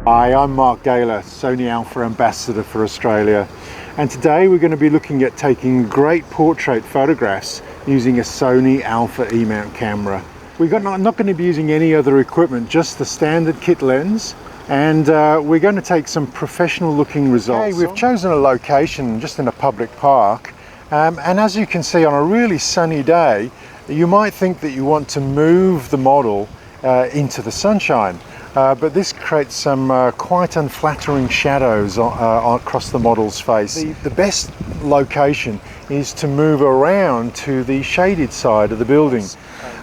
Hi, I'm Mark Gaylor, Sony Alpha Ambassador for Australia, and today we're going to be looking at taking great portrait photographs using a Sony Alpha E-mount camera. I'm not going to be using any other equipment, just the standard kit lens, and we're going to take some professional looking results. Okay, we've chosen a location just in a public park, and as you can see, on a really sunny day, you might think that you want to move the model into the sunshine. But this creates some quite unflattering shadows across the model's face. The best location is to move around to the shaded side of the building.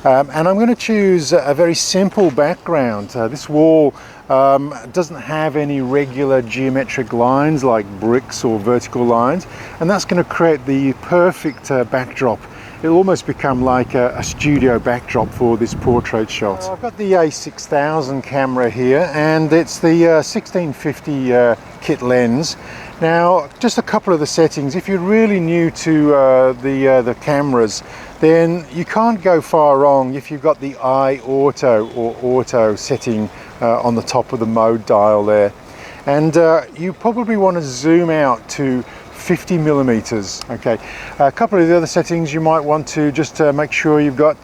And I'm going to choose a very simple background. This wall doesn't have any regular geometric lines like bricks or vertical lines, and that's going to create the perfect backdrop. It'll almost become like a studio backdrop for this portrait shot. I've got the A6000 camera here, and it's the 1650 kit lens. Now, just a couple of the settings. If you're really new to the cameras, then you can't go far wrong if you've got the auto or auto setting on the top of the mode dial there. And you probably want to zoom out to 50 millimeters. Okay, a couple of the other settings you might want to just make sure you've got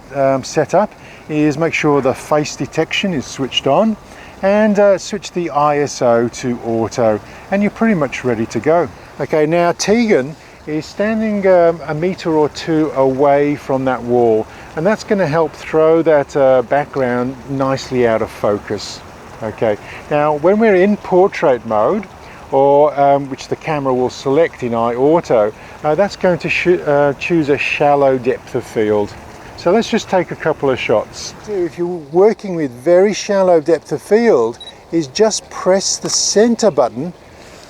set up is make sure the face detection is switched on, and switch the ISO to auto, and you're pretty much ready to go. Okay, now Tegan is standing a meter or two away from that wall, and that's going to help throw that background nicely out of focus. Okay, now when we're in portrait mode, or which the camera will select in auto, that's going to choose a shallow depth of field. So let's just take a couple of shots. If you're working with very shallow depth of field, is just press the center button,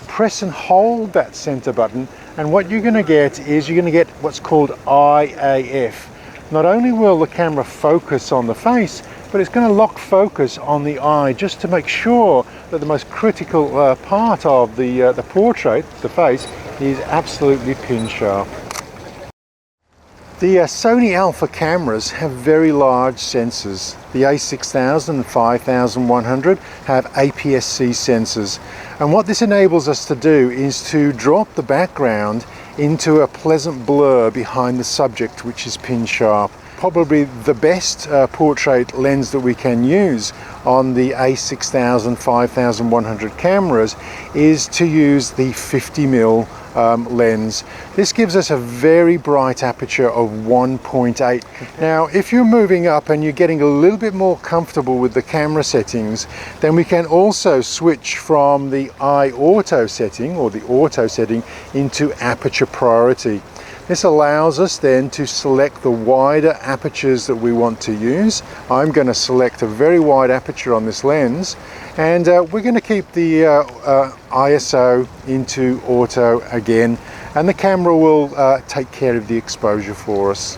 press and hold that center button, and what you're going to get is you're going to get what's called IAF. Not only will the camera focus on the face, but it's going to lock focus on the eye, just to make sure that the most critical part of the portrait, the face, is absolutely pin sharp. The Sony Alpha cameras have very large sensors. The A6000 and 5100 have APS-C sensors, and what this enables us to do is to drop the background into a pleasant blur behind the subject, which is pin sharp. Probably the best portrait lens that we can use on the A6000, 5100 cameras is to use the 50mm lens. This gives us a very bright aperture of 1.8. Now, if you're moving up and you're getting a little bit more comfortable with the camera settings, then we can also switch from the auto setting, or the auto setting, into aperture priority. This allows us then to select the wider apertures that we want to use. I'm going to select a very wide aperture on this lens, and we're going to keep the ISO into auto again, and the camera will take care of the exposure for us.